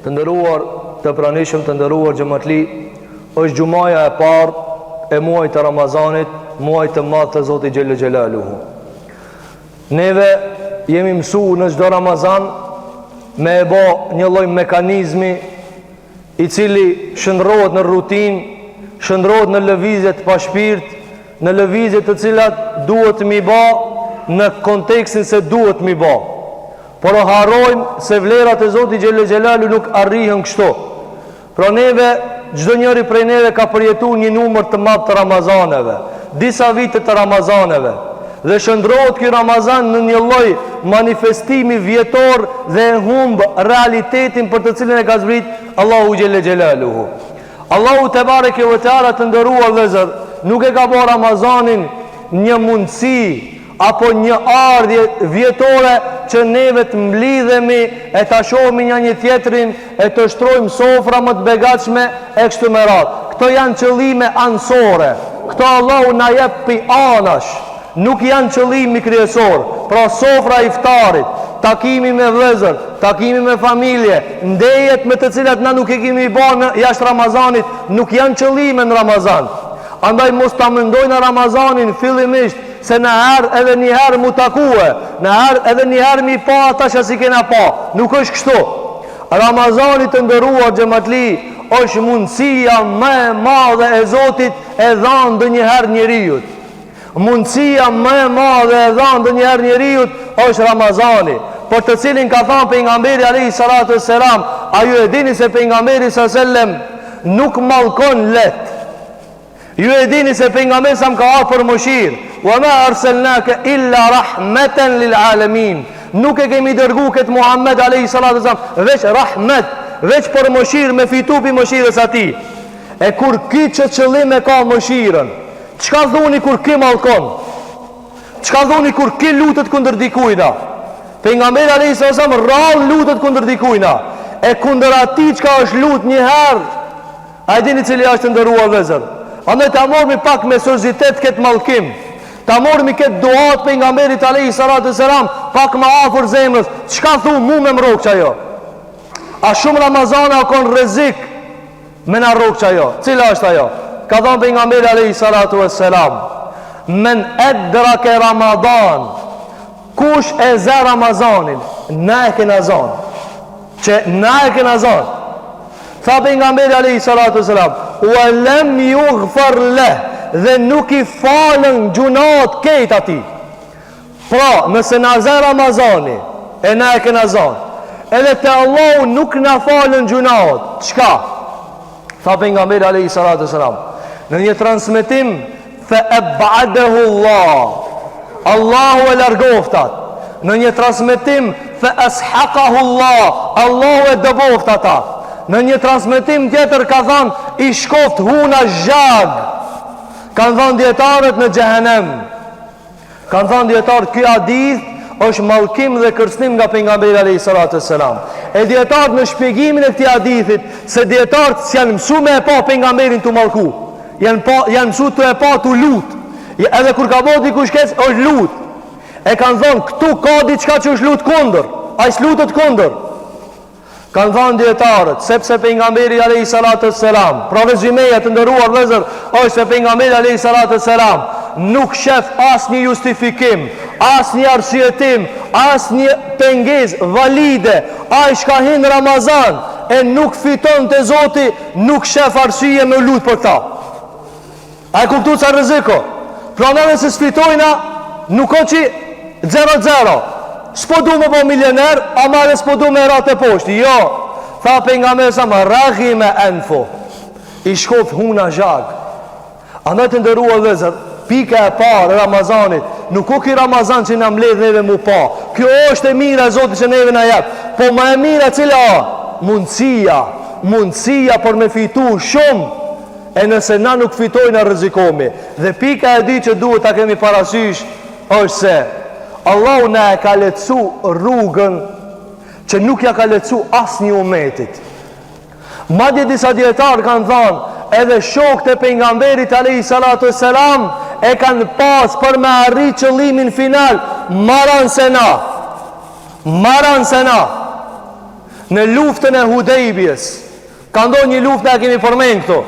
Të nderuar të pranishëm, të nderuar xhamatli, është gjumaja e parë e muajit të Ramazanit, muajit të madh të Zotit Xhel Xhelaluhu. Neve jemi mësuar në çdo Ramazan me e bë një lloj mekanizmi i cili shndrohet në rutinë, shndrohet në lëvizje të pashpirt, në lëvizje të cilat duhet mi bë në kontekstin se duhet mi bë. Por o harrojmë se vlerat e Zotit Xhel Xhelalu nuk arrihen kështu. Pra neve, çdo njëri prej neve ka përjetuar një numër të madh të Ramazaneve, disa vite të Ramazaneve, dhe shndrohet ky Ramazan në një lloj manifestimi vjetor dhe humb realitetin për të cilën e ka zbrit Allahu Xhel Xhelaluhu. Allahu te bareke ve teala, të nderuar vëllezër, nuk e ka bërë Ramazanin një mundësi apo një ardhje vjetore që neve të mblidhemi e ta shohim një tjetrin e të shtrojmë sofra më të begatshme e kështu me radhë. Këto janë qëllime anësore. Këto Allahu na jep pi anash. Nuk janë qëllimi kryesor. Pra sofra e iftarit, takimi me vëllezër, takimi me familje, ndejet me të cilat na nuk e kemi bërë jashtë Ramazanit, nuk janë qëllime në Ramazan. Andaj mos ta mendojnë Ramazanin fillimisht se në herë edhe një herë mu takue, në herë edhe një herë mi pa ata që si kena pa. Nuk është kështu. Ramazanit të ndëruar xhamatli është mundësia më e madhe e Zotit e dhanë dë njëherë njeriut. Mundësia më e madhe e dhanë dë njëherë njeriut është Ramazani, për të cilin ka thanë pejgamberi alayhi salatu wassalam, a ju e dini se pejgamberi sallallahu alaihi wasallam nuk mallkon let. Ju e dini se pejgamberi sa më ka ardhur për mëshirë, wa ma arsalnaka illa rahmatan lil alamin. Nuk e kemi dërguar këtë Muhammed alayhi salatu wasallam veç rahmet, veç për mëshirë, me fitupi mëshirës atij. E kur ki që qëllim e ka mëshirën, çka thoni kur ki mallkon? Çka thoni kur ki lutet kundër dikujna? Pejgamberi alayhi salatu wasallam rall lutet kundër dikujna. E kundër atij çka është lut një herë, a dini cili është ndëruar vëllezër? Andaj ta mormi pak me seriozitet këtë mallkim. Ta mormi këtë duat pejgamberit alayhi salatu wasalam pak më afër zemrës. Çka thu mu me mrokç ajo? A shumë Ramazana ka rrezik me na rrokç ajo? Cila është ajo? Ka thënë pejgamberi alayhi salatu wasalam, men adraka Ramadan, kush e za Ramazanin, na e kena zon. Që na e kena zon. Tha pejgamberi alayhi salatu wasalam, wa lam yughfar lah, dhe nuk i falën gjunat këtë ati. Pra, nëse na zë Ramazani e na e kena zon, edhe te Allahu nuk na falën gjunat, çka? Tha pejgamberi alayhi salatu wasalam, në një transmetim, fa ab'adahu Allah, Allahu e largoftat. Në një transmetim, fa ashaqahu Allah, Allahu e dëboft ata. Në një transmetim tjetër ka thënë, i shkoft huna zhag. Kanë thënë dietarët në xhehenem. Kanë thënë dietarët, ky hadith është mallkim dhe kërcënim nga pejgamberi alayhi salatu wasalam. E dietarët në shpjegimin e këtij hadithit, se dietarët janë mësuar me e pa pejgamberin tu mallku. Janë mësuar tu e pa tu lut. Edhe kur ka bëu dikush keq, është lut. E kanë thënë, këtu ka diçka që është lut kundër. Ai s'lutet kundër. Kanë thënë dietarët, sepse pejgamberi alayhi salatu wassalam, provëzimeja të nderuar vëllezër, është se pejgamberi alayhi salatu wassalam nuk shef asnjë justifikim, asnjë arsyetim, asnjë pengesë valide. Ai shka hin Ramazan e nuk fiton te Zoti, nuk shef arsye me lut për ta. Ai kupton sa rreziko. Planave se sfitojna nuk ka që 0-0. S'po du më po milioner, ama dhe s'po du me rate poshti. Jo, tha pejgamberi sa më raghi me enfo, i shkof huna zhag. Andaj të ndërrua vëllezër, pika e parë e Ramazanit, nuk o ki Ramazan që na mbledh neve mu pa. Kjo është e mira e Zotit që neve na jep. Po më e mira cila mundësia për me fitu shumë. E nëse na nuk fitojnë, rrezikomi. Dhe pika e di që duhet ta kemi parasysh është se Allahu na e ka lecu rrugën që nuk ja ka lecu asnjë umetit. Madje disa dietarë kanë thënë, edhe shokët e pejgamberit alayhi salatu wassalam e kanë pas për me arrit qëllimin final, maran se na. Në luftën e Hudejbjes, ka ndonë një luftë, ne kemi përmend këto.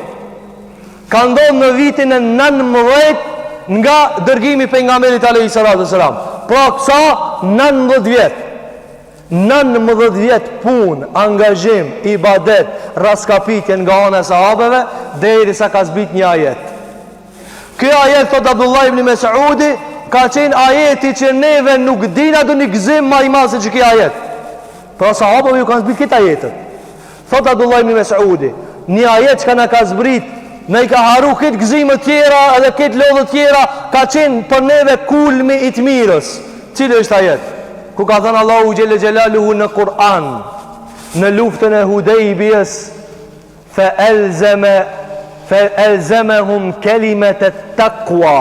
Ka ndonë në vitin e 19 nga dërgimi pejgamberit alayhis salam. Pra kësa 19 vjet. 19 vjet punë, angazhim, ibadet, raskapitje nga ana e sahabeve derisa ka zbrit një ajet. Ky ajet, thot Abdullah ibn Mas'udi, ka qenë ajeti që neve nuk dina do një gëzim ma i madh se që kjo ajet. Pra sahabëve ju kanë zbrit këtë ajetët. Thot Abdullah ibn Mas'udi, një ajet që ka në ka zbrit, ne i ka haru këtë gëzime tjera edhe këtë lodhë tjera, ka qenë për neve kulmi i të mirës. Cilë është ajet? Ku ka thënë Allahu Gjelle Gjelaluhu në Kur'an, në luftën e Hudejbjes, fe elzemehum kelimet e takwa.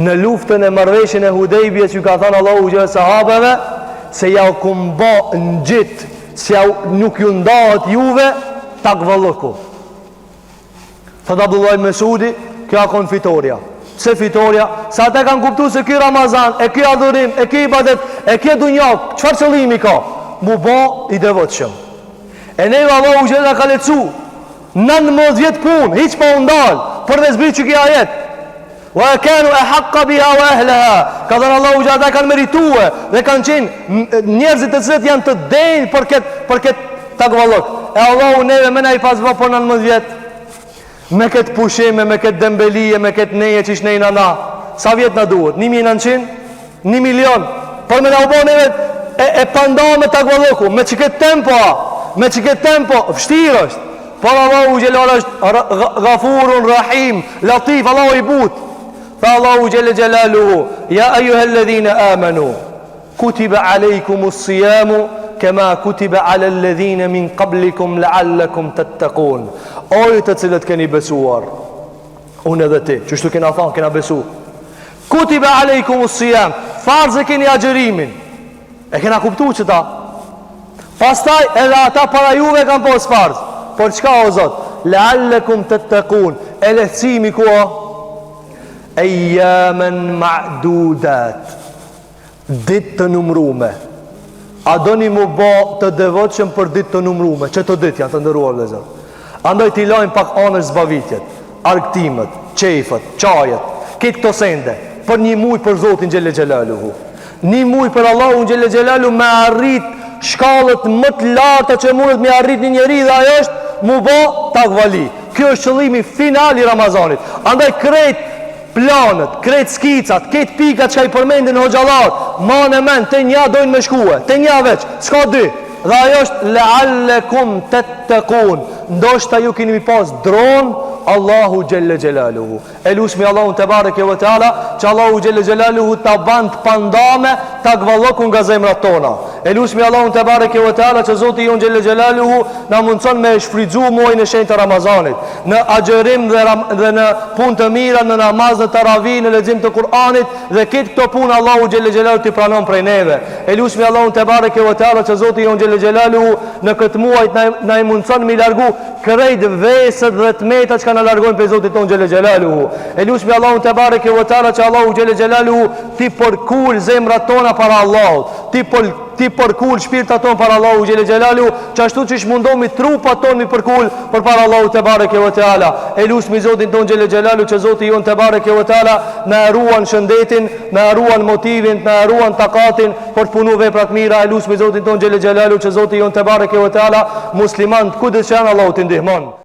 Në luftën e marrëveshjen e Hudejbjes, ju ka thënë Allahu Gjelle sahabeve, se ja u kumba në gjitë, se ja nuk ju ndahet juve takvallëku. Thot Abdullah ibn Mas'udi, kjo akon fitoria. Se fitoria, sa ata kanë kuptu se ky Ramazan, e ky adhurim, e ky ibadet, e ky dunjak, çfarë qëllimi ka? Mu bë i devotshëm. E ne Allahu Gjelle ka lecu 19 vjet punë, hiç pa u ndal, për të zbritur ky ajet. Wa kanu ahqqa biha wa ahliha. Ka thënë Allahu Gjelle kanë meritue dhe kanë qenë njerëzit të cilët janë të denj për këtë takvallok. E Allahu neve më na i pasva për 19 vjet. Me këtë pushime, me këtë dembelije, me këtë neje që ishnejna na. Sa vjetë na duhet? 1900? 1 milion? Por me na u bo neve e panda me takvalloku. Me që këtë tempo, vështirë është. Por Allahu Gjellar është Ghafurun, Rahim, Latif, Allahu i but. Tha Allahu Gjelle Gjelaluhu, ja ejuhelledhine amanu, kutiba alejkumus sijamu, kema kutiba ala alladhina min qablikum la'allakum tattaqun. Ojë të cilët keni besuar, unë edhe ti, çështu kena thënë, kena besu. Kutiba alaykumus siyam, farz e keni agjërimin. E kena kuptuar çta? Pastaj edhe ata para juve kanë pas farz. Por çka o Zot? La'allakum tattaqun. E lehtësimi ku? Ayyaman ma'dudat. Ditë të numrume. A doni mu bë të devotshëm për ditë të numrume? Çeto ditë janë të nderuar vëllezër. Andaj t'i lajmë pak anësh zbavitjet, argtimet, qefët, qajet, këtë këto sende, për një muj për Zotin Gjelle Gjelaluhu. Një muj për Allahun Gjelle Gjelaluhu me arrit shkallët më të larta që mundet me arrit një njeri dhe ajo është mu bo takvali. Kjo është qëllimi final i Ramazanit. Andaj krejt planët, krejt skicat, krejt pikat që i përmendin hoxalat, ma në men, të nja dojnë me shkue, të nja veç, s'ka dy. Dhe ajo është leallekum tattaqun. Ndoshta ju keni pas dron Allahu Gjelle Gjelaluhu. Elusmi Allahun te bareke ve teala, që Allahu Gjelle Gjelaluhu ta band pandame takvallokun nga zemrat tona. Elusmi Allahun te bareke ve teala, që Zoti jon Gjelle Gjelaluhu na mundson me shfrytzu muajin e shenjtë të Ramazanit, në agjërim dhe në punë të mira, në namaz, në taravih, në lexim të Kur'anit, dhe këtë këto punë Allahu Gjelle Gjelaluhu ti pranon prej neve. Elusmi Allahun te bareke ve teala, që Zoti jon Gjelle Gjelaluhu në këtë muaj na i mundson me largu krejt vesët dhe tmetat që kanë largojnë për Zotit ton Gjelle Gjelaluhu. Elusmi Allahun te bareke ve teala, që Allahu Gjelle Gjelaluhu ti përkul zemrat tona para Allahut, ti përkul shpirtat ton para Allahu Gjelle Gjelaluhu, që ashtu që shmundomi trupat ton mi përkul për para Allahu te bareke ve teala. Elusmi Zotin ton Gjelle Gjelaluhu, që Zoti jon te bareke ve teala na ruan shëndetin, na ruan motivin, na ruan takatin për të punu veprat mira. Elusmi Zotin ton Gjelle Gjelaluhu, që Zoti jon te bareke ve teala musliman kudo që janë Allahu të ndihmon.